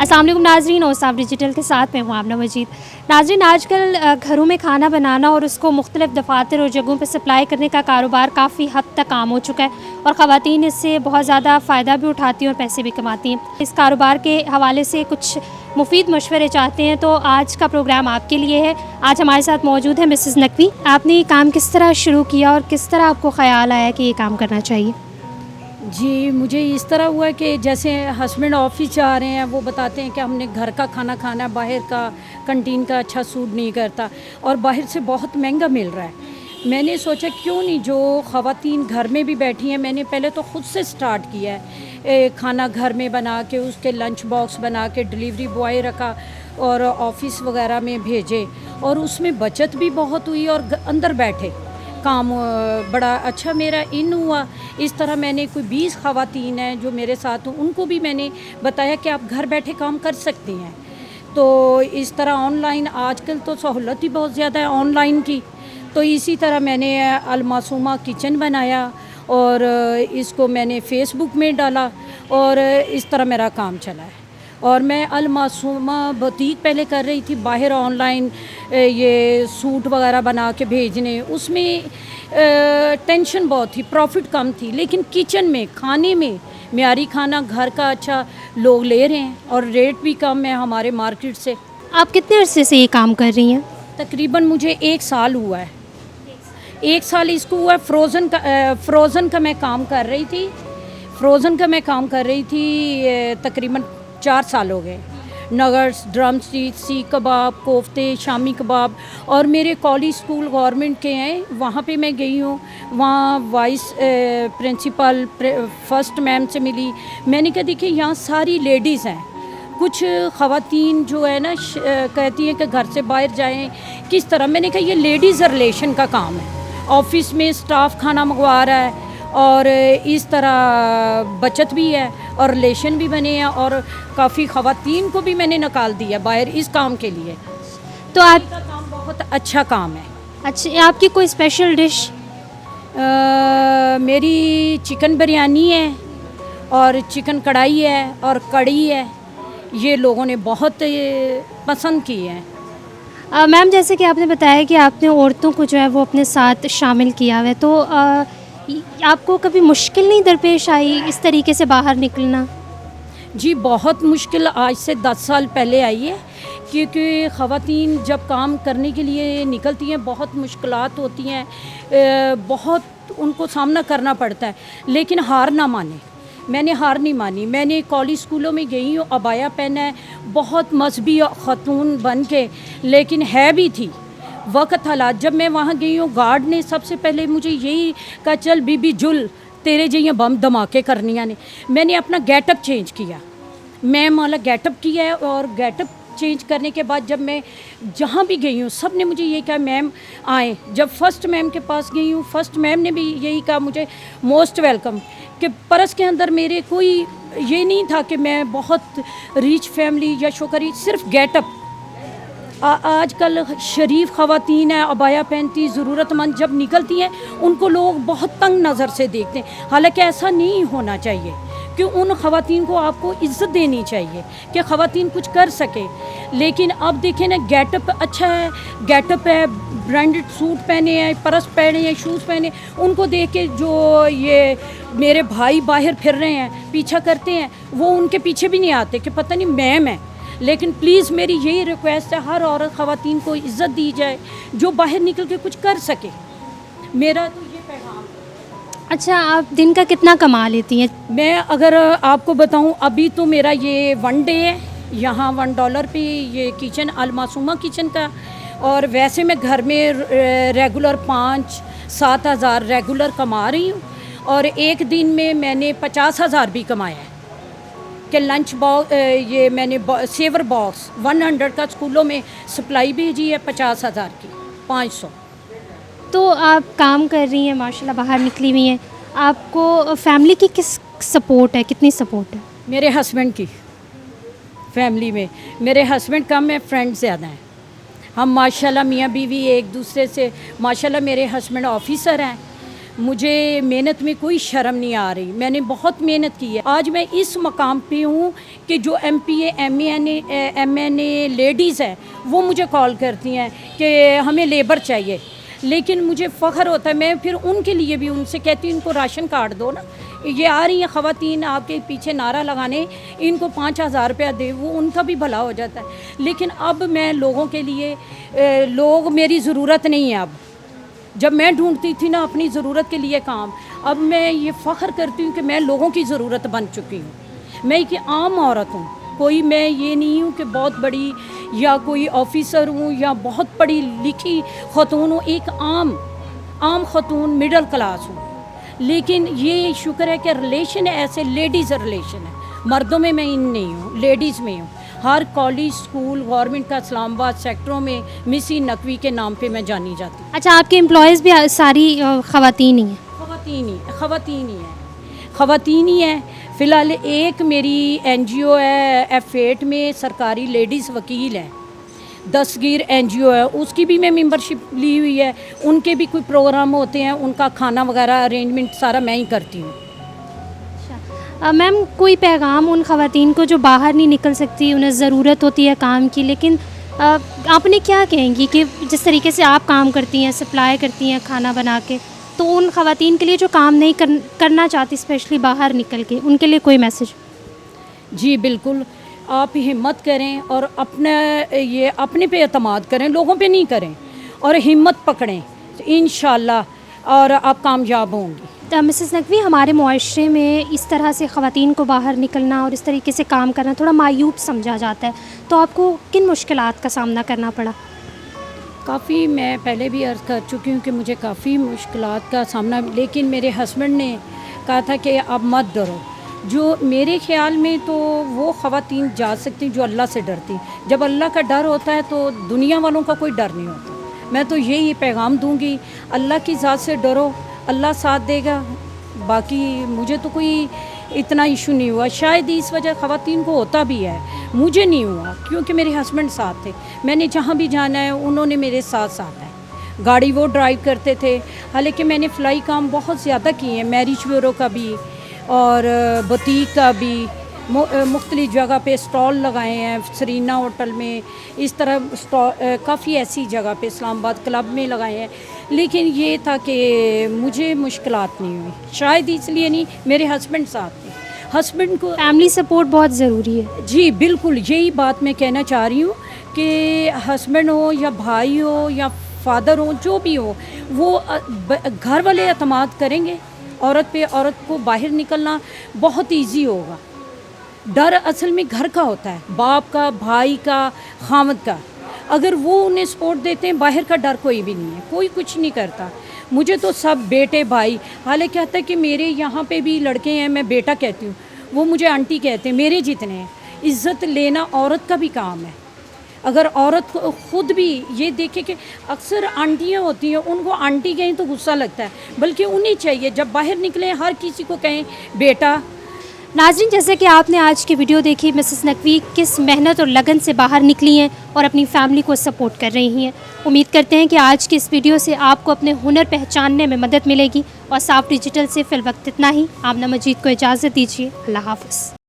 अस्सलाम वालेकुम नाज़रीन, औसाफ डिजिटल के साथ मैं हूँ आमना मजीद। नाज़रीन, आजकल घरों में खाना बनाना और उसको मुख्तलिफ़ दफ़ातर और जगहों पर सप्लाई करने का कारोबार काफ़ी हद तक आम हो चुका है और ख़वातीन इससे बहुत ज़्यादा फ़ायदा भी उठाती हैं और पैसे भी कमाती हैं। इस कारोबार के हवाले से कुछ मुफीद मशवरे चाहते हैं तो आज का प्रोग्राम आपके लिए है। आज हमारे साथ मौजूद है मिसेज़ नकवी। आपने ये काम किस तरह शुरू किया और किस तरह आपको ख़याल आया कि ये काम करना चाहिए? जी, मुझे इस तरह हुआ कि जैसे हस्बैंड ऑफिस जा रहे हैं, वो बताते हैं कि हमने घर का खाना खाना है, बाहर का कैंटीन का अच्छा सूट नहीं करता और बाहर से बहुत महंगा मिल रहा है। मैंने सोचा क्यों नहीं, जो ख़वातीन घर में भी बैठी हैं, मैंने पहले तो ख़ुद से स्टार्ट किया है। खाना घर में बना के उसके लंच बॉक्स बना के डिलीवरी बॉय रखा और ऑफिस वगैरह में भेजे और उसमें बचत भी बहुत हुई और अंदर बैठे काम बड़ा अच्छा मेरा इन हुआ। इस तरह मैंने कोई 20 ख़वातीन हैं जो मेरे साथ हूँ, उनको भी मैंने बताया कि आप घर बैठे काम कर सकती हैं। तो इस तरह ऑनलाइन आजकल तो सहूलत ही बहुत ज़्यादा है ऑनलाइन की। तो इसी तरह मैंने अलमासूमा किचन बनाया और इसको मैंने फ़ेसबुक में डाला और इस तरह मेरा काम चला है। और मैं अलमासूमा बुटीक पहले कर रही थी, बाहर ऑनलाइन ये सूट वगैरह बना के भेजने, उसमें टेंशन बहुत थी, प्रॉफिट कम थी। लेकिन किचन में खाने में मियारी खाना घर का अच्छा लोग ले रहे हैं और रेट भी कम है हमारे मार्केट से। आप कितने अरसे से ये काम कर रही हैं? तकरीबन मुझे 1 साल हुआ है। 1 साल इसको हुआ है। फ़्रोज़न का मैं काम कर रही थी। तकरीबन 4 साल हो गए। नगर्स, ड्रम स्टिक, सीख कबाब, कोफ्ते, शामी कबाब। और मेरे कॉलेज स्कूल गवर्नमेंट के हैं, वहाँ पे मैं गई हूँ। वहाँ वाइस प्रिंसिपल फर्स्ट मैम से मिली। मैंने कहा देखिए यहाँ सारी लेडीज़ हैं, कुछ ख़वातीन जो है ना कहती हैं कि घर से बाहर जाएं किस तरह। मैंने कहा ये लेडीज़ रिलेशन का काम है, ऑफिस में स्टाफ खाना मंगवा रहा है और इस तरह बचत भी है और रिलेशन भी बने हैं और काफ़ी ख़वातीन को भी मैंने निकाल दिया बाहर इस काम के लिए। तो आप का काम बहुत अच्छा काम है। अच्छा, आपकी कोई स्पेशल डिश? मेरी चिकन बिरयानी है और चिकन कढ़ाई है और कड़ी है, ये लोगों ने बहुत पसंद की है। मैम, जैसे कि आपने बताया कि आपने औरतों को जो है वो अपने साथ शामिल किया हुआ है, तो आपको कभी मुश्किल नहीं दरपेश आई इस तरीके से बाहर निकलना? जी, बहुत मुश्किल आज से 10 साल पहले आई है, क्योंकि ख़वातीन जब काम करने के लिए निकलती हैं बहुत मुश्किलात होती हैं, बहुत उनको सामना करना पड़ता है। लेकिन हार ना माने, मैंने हार नहीं मानी। मैंने कॉलेज स्कूलों में गई हूँ, अबाया पहना है, बहुत मजहबी ख़ातून बन के, लेकिन है भी थी वक़्त हालात। जब मैं वहाँ गई हूँ, गार्ड ने सबसे पहले मुझे यही कहा, चल बीबी जुल, तेरे जैसे बम धमाके करनिया ने। मैंने अपना गेटअप चेंज किया, मैम वाला गेटअप किया है और गेटअप चेंज करने के बाद जब मैं जहाँ भी गई हूँ सब ने मुझे यही कहा मैम आए। जब फर्स्ट मैम के पास गई हूँ, फर्स्ट मैम ने भी यही कहा मुझे मोस्ट वेलकम। कि परस के अंदर मेरे कोई ये नहीं था कि मैं बहुत रिच फैमिली या शोकरी, सिर्फ गेटअप। आजकल शरीफ ख़वातीन है, अबाया पहनती, ज़रूरतमंद जब निकलती हैं उनको लोग बहुत तंग नज़र से देखते हैं। हालांकि ऐसा नहीं होना चाहिए कि उन ख़वातीन को आपको इज़्ज़त देनी चाहिए कि ख़वातीन कुछ कर सके। लेकिन अब देखें ना, गेटअप अच्छा है, गेटअप है, ब्रांडेड सूट पहने हैं, पर्स पहने हैं, शूज़ पहने, उनको देख के जो ये मेरे भाई बाहर फिर रहे हैं पीछा करते हैं, वो उनके पीछे भी नहीं आते कि पता नहीं मैम है। लेकिन प्लीज़ मेरी यही रिक्वेस्ट है, हर औरत ख़वातीन को इज़्ज़त दी जाए जो बाहर निकल के कुछ कर सके। मेरा तो ये पैगाम है। अच्छा, आप दिन का कितना कमा लेती हैं? मैं अगर आपको बताऊं, अभी तो मेरा ये 1 डे है, यहाँ $1 पे ये किचन अलमासूमा किचन का। और वैसे मैं घर में रेगुलर 5-7 हज़ार रेगुलर कमा रही हूँ और एक दिन में मैंने 50 हज़ार भी कमाया है कि लंच बॉक्स, ये मैंने सेवर बॉक्स 100 का स्कूलों में सप्लाई भेजी है, 50 हज़ार की 500। तो आप काम कर रही हैं, माशाल्लाह बाहर निकली हुई हैं, आपको फैमिली की किस सपोर्ट है, कितनी सपोर्ट है? मेरे हस्बैंड की फैमिली में, मेरे हस्बैंड कम है, फ्रेंड ज़्यादा हैं। हम माशाल्लाह मियाँ बीवी एक दूसरे से, माशाल्लाह मेरे हस्बैंड ऑफिसर हैं मुझे मेहनत में कोई शर्म नहीं आ रही, मैंने बहुत मेहनत की है। आज मैं इस मकाम पे हूँ कि जो MPA MNA लेडीज़ हैं वो मुझे कॉल करती हैं कि हमें लेबर चाहिए, लेकिन मुझे फ़ख्र होता है, मैं फिर उनके लिए भी उनसे कहती हूँ इनको राशन कार्ड दो ना, ये आ रही हैं ख़वातीन आपके पीछे नारा लगाने, इनको 5,000 रुपया दे, वो उनका भी भला हो जाता है। लेकिन अब मैं लोगों के लिए लोग मेरी ज़रूरत नहीं है। अब जब मैं ढूंढती थी ना अपनी ज़रूरत के लिए काम, अब मैं ये फ़ख्र करती हूँ कि मैं लोगों की ज़रूरत बन चुकी हूँ। मैं एक आम औरत हूँ, कोई मैं ये नहीं हूँ कि बहुत बड़ी या कोई ऑफिसर हूँ या बहुत पढ़ी लिखी ख़तून हूँ, एक आम ख़तून मिडल क्लास हूँ। लेकिन ये शुक्र है कि रिलेशन ऐसे लेडीज़ रिलेशन है, मर्दों में मैं इन नहीं हूँ, लेडीज़ में हूँ। हर कॉलेज स्कूल गवर्नमेंट का इस्लामाबाद सेक्टरों में मिसी नकवी के नाम पे मैं जानी जाती हूँ। अच्छा, आपके एम्प्लॉयज़ भी सारी ख़वातीन ही हैं? ख़वातीन ही है। फ़िलहाल एक मेरी NGO है F8 में, सरकारी लेडीज़ वकील है, दस्तगीर NGO है, उसकी भी मैं मेंबरशिप ली हुई है। उनके भी कोई प्रोग्राम होते हैं, उनका खाना वगैरह अरेंजमेंट सारा मैं ही करती हूँ। मैम, कोई पैगाम उन ख़वातीन को जो बाहर नहीं निकल सकती, उन्हें ज़रूरत होती है काम की, लेकिन आपने क्या कहेंगी कि जिस तरीके से आप काम करती हैं, सप्लाई करती हैं खाना बना के, तो उन ख़वातीन के लिए जो काम नहीं करना चाहती स्पेशली बाहर निकल के, उनके लिए कोई मैसेज? जी बिल्कुल, आप हिम्मत करें और अपने पे एतमाद करें, लोगों पे नहीं करें, और हिम्मत पकड़ें इंशाल्लाह और आप कामयाब होंगी। तो मिसेस नकवी, हमारे मुआशरे में इस तरह से ख़वातीन को बाहर निकलना और इस तरीके से काम करना थोड़ा मायूब समझा जाता है, तो आपको किन मुश्किलात का सामना करना पड़ा? काफ़ी मैं पहले भी अर्ज़ कर चुकी हूँ कि मुझे काफ़ी मुश्किलात का सामना, लेकिन मेरे हस्बैंड ने कहा था कि अब मत डरो। जो मेरे ख़्याल में तो वो ख़वातीन जा सकती जो अल्लाह से डरती। जब अल्लाह का डर होता है तो दुनिया वालों का कोई डर नहीं होता। मैं तो यही पैगाम दूँगी, अल्लाह की ज़ात से डरो, अल्लाह साथ देगा। बाकी मुझे तो कोई इतना इशू नहीं हुआ, शायद इस वजह ख़वातीन को होता भी है, मुझे नहीं हुआ क्योंकि मेरे हस्बैंड साथ थे। मैंने जहाँ भी जाना है उन्होंने मेरे साथ साथ है, गाड़ी वो ड्राइव करते थे। हालांकि मैंने फ्लाई काम बहुत ज़्यादा किए हैं, मैरिज ब्यूरो का भी और बुटीक का भी, मुख्तलिफ जगह पे स्टॉल लगाए हैं, सरीना होटल में, इस तरह काफ़ी ऐसी जगह पे इस्लामाबाद क्लब में लगाए हैं। लेकिन ये था कि मुझे मुश्किलात नहीं हुई, शायद इसलिए नहीं, मेरे हस्बैंड साथ थे। हस्बैंड को फैमिली सपोर्ट बहुत ज़रूरी है। जी बिल्कुल, यही बात मैं कहना चाह रही हूँ कि हस्बैंड हो या भाई हो या फादर हो, जो भी हो, वो घर वाले एतमाद करेंगे औरत पे, औरत को बाहर निकलना बहुत इजी होगा। डर असल में घर का होता है, बाप का, भाई का, खामद का। अगर वो उन्हें सपोर्ट देते हैं, बाहर का डर कोई भी नहीं है, कोई कुछ नहीं करता। मुझे तो सब बेटे भाई, हालांकि कहता है कि मेरे यहाँ पे भी लड़के हैं, मैं बेटा कहती हूँ, वो मुझे आंटी कहते हैं, मेरे जितने हैं। इज़्ज़त लेना औरत का भी काम है। अगर औरत को खुद भी ये देखे कि अक्सर आंटियाँ होती हैं, उनको आंटी कहें तो गुस्सा लगता है, बल्कि उन्हें चाहिए जब बाहर निकलें हर किसी को कहें बेटा। नाज़रीन, जैसे कि आपने आज की वीडियो देखी, मिसेस नकवी किस मेहनत और लगन से बाहर निकली हैं और अपनी फैमिली को सपोर्ट कर रही हैं। उम्मीद करते हैं कि आज की इस वीडियो से आपको अपने हुनर पहचानने में मदद मिलेगी। और साफ डिजिटल से फ़िलवक्त इतना ही। आमना मजीद को इजाज़त दीजिए। अल्लाह हाफ़िज़।